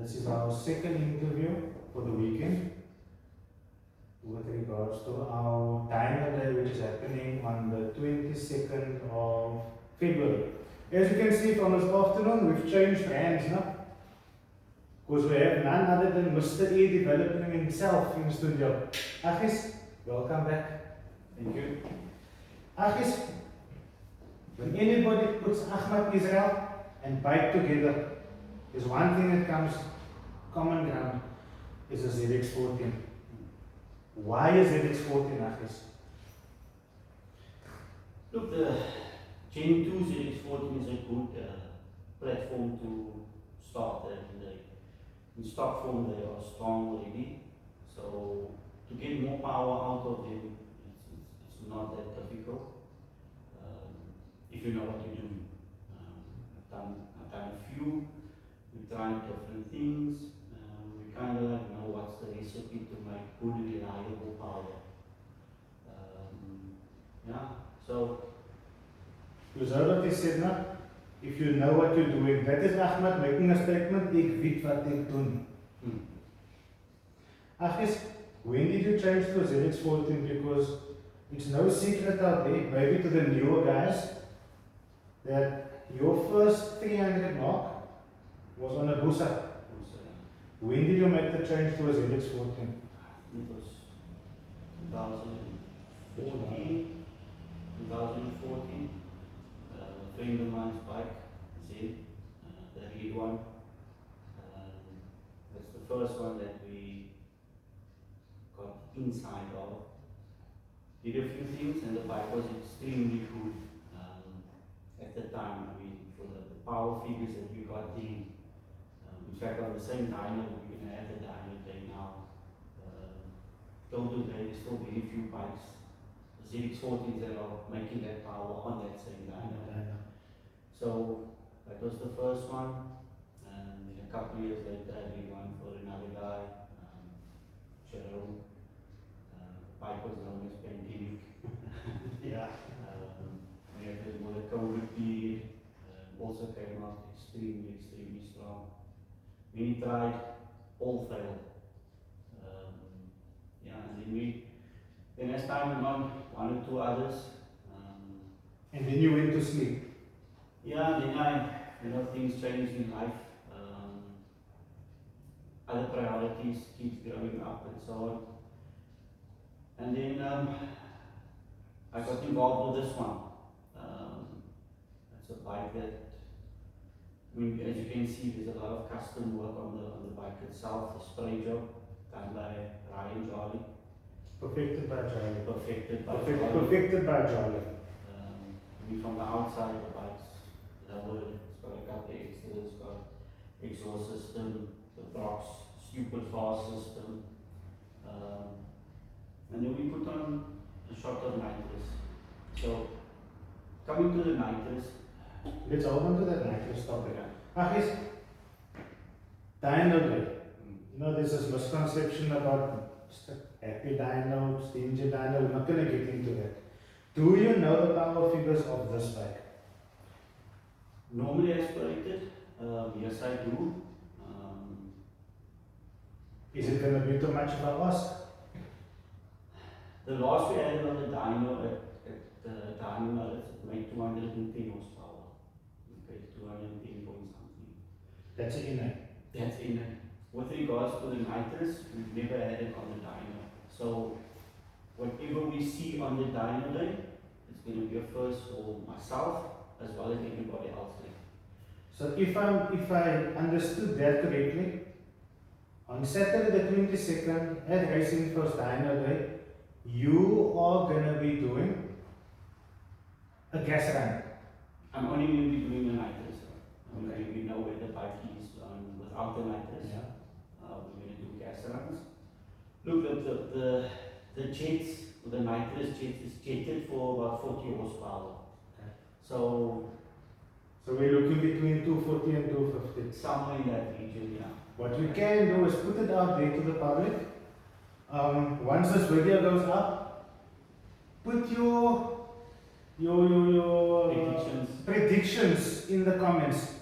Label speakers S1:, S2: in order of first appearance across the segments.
S1: This is our second interview for the weekend with regards to our dyno day, which is happening on the 22nd of February. As you can see from this afternoon, we've changed hands now, because we have none other than Mr. A developing himself in the studio. Achis, welcome back.
S2: Thank you.
S1: Achis, when anybody puts Ahmad Israel and bike together, there's one thing that comes common ground, is a ZX14. Why is ZX14, Achis?
S2: Look, the Gen 2 ZX14 is a good platform to start, and in stock form they are strong already. So to get more power out of them, it's not that difficult if you know what you're doing. I've done a few. We tried different things. We kind of like know what's the recipe to make good, reliable power. Yeah, so.
S1: You heard what he said now? If you know what you're doing, that is Ahmad making a statement, ek weet wat ek doen. Achis, when did you change to a ZX14? Because it's no secret out there, maybe to the newer guys, that your first 300 mark was on a Busa. When did you make the change to a ZX14?
S2: It was 2014. A friend of mine's bike, Z, the red one. That's the first one that we got inside of. Did a few things, and the bike was extremely good at the time. I mean, for the power figures that we got in. In fact, on the same dyno, we're going to add the dyno day now. Till today, there's still very few bikes, the ZX14s, that are making that power on that same dyno. So that was the first one, and then a couple of years later, I did one for another guy, Jerome. The bike was known as Pandemic.
S1: Yeah.
S2: We had this more the COVID period, also came out extremely strong. We tried, all failed. Yeah, and then as time went on, one or two others.
S1: And then you went to sleep.
S2: Yeah, then things changed in life. Other priorities keep growing up and so on. And then I got involved with this one. It's a bike that, I mean, as you can see, there's a lot of custom work on the bike itself. The spray job done by Ryan Jolly.
S1: Perfected by Charlie.
S2: Perfected by
S1: Charlie.
S2: From the outside, the bike's lovely. It's got a couple of extras, it's got exhaust system, the Brock's stupid fast system. And then we put on a shot of Nitrous. So, coming to the Nitrous.
S1: Let's hold on to that Nitrous topic. Achis, dyno day. You know, there's this misconception about happy dyno, stingy dyno. We're not going to get into that. Do you know the power figures of this bike?
S2: Normally aspirated, yes I do.
S1: Is it going to be too much of a ask?
S2: The last we had on the dyno at the dyno, it made 210 horsepower. Okay, 210 point something.
S1: That's inner.
S2: That's inner. With regards to the Nitrous, we've never had it on the dyno. So whatever we see on the dyno day, it's going to be a first for myself as well as everybody else there.
S1: So if I understood that correctly, on Saturday the 22nd at Racing First Dyno Day, you are going to be doing a gas run.
S2: I'm only going to be doing the Nitrous. Okay. We know where the bike is without the Nitrous.
S1: Yeah.
S2: We're going to do gas runs. Look, the jets, the Nitrous jet is jetted for about 40 horsepower.
S1: Okay.
S2: So
S1: we're looking between 240 and 250.
S2: Somewhere in that region, yeah.
S1: What we can do is put it out there to the public. Once this video goes up, put your predictions in the comments.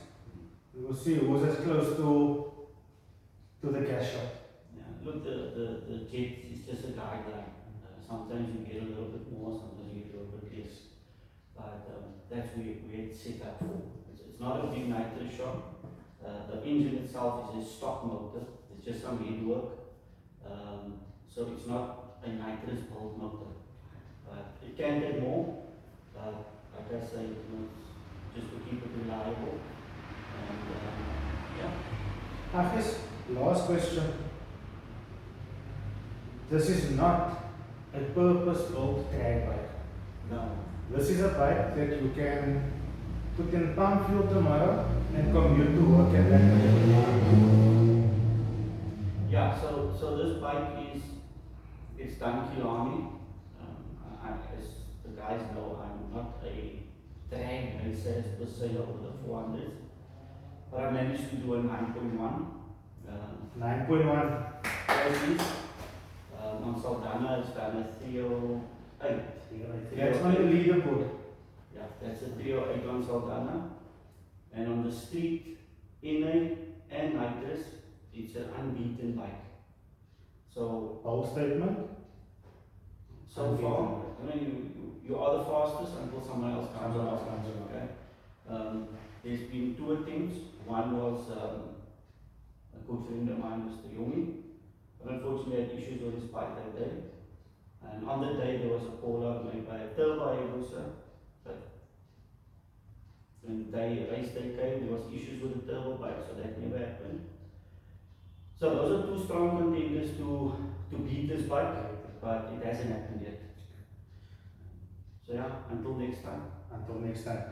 S1: We will see who's as close to to the gas shop.
S2: Yeah, look, the jet is just a guideline. Sometimes you get a little bit more, sometimes you get a little bit less. But that's where it's set up for. It's not a big nitrous shop. The engine itself is a stock motor. It's just some headwork. So it's not a nitrous build motor. But it can get more. Like I say, you know, just to keep it reliable. And yeah.
S1: Agis, last question. This is not a purpose-built drag bike.
S2: No.
S1: This is a bike that you can put in pump fuel tomorrow and commute to work at that time.
S2: Yeah, so this bike it's done Kilani. As the guys know, I'm not a drag racer per se over the 400s, but I managed to do a 9.1.
S1: 9.1.
S2: Crazies. On Saldana, it's done a 308.
S1: That's on the leaderboard.
S2: Yeah, that's a 308 on Saldana. And on the street, NA and Nitrous, it's an unbeaten bike. So,
S1: Whole statement.
S2: so far, I mean, you are the fastest until someone else comes along. Okay. There's been 2 attempts. One was a good friend of mine, Mr. Yomi, but unfortunately had issues with his bike that day. And on the day there was a call out made by a turbo user, but when the race day came, there was issues with the turbo bike, so that never happened. So those are 2 strong contenders to beat this bike, but it hasn't happened yet. So yeah, until next time.
S1: Until next time.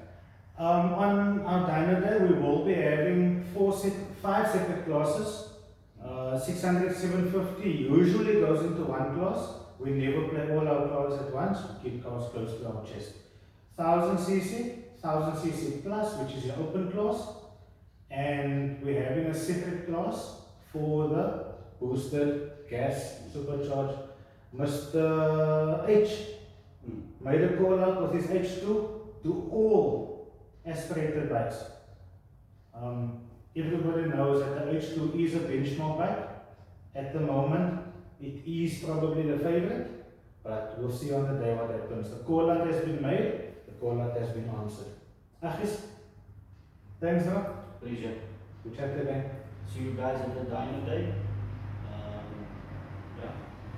S1: On our dyno day, we will be having 5 separate classes. 600, 750 usually goes into one class. We never play all our cars at once. We keep cars close to our chest. 1000cc, 1000cc plus, which is your open class, and we're having a separate class for the boosted gas supercharged. Mr. H made a call out with his H2 to all aspirated bikes. Everybody knows that the H2 is a benchmark bike. At the moment, it is probably the favorite, but we'll see on the day what happens. The call out has been made, the call out has been answered. Agis, thanks, Rob.
S2: Pleasure.
S1: Good chat again.
S2: See you guys at the dyno day. Yeah,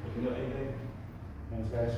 S2: looking your A-game.
S1: Thanks, guys.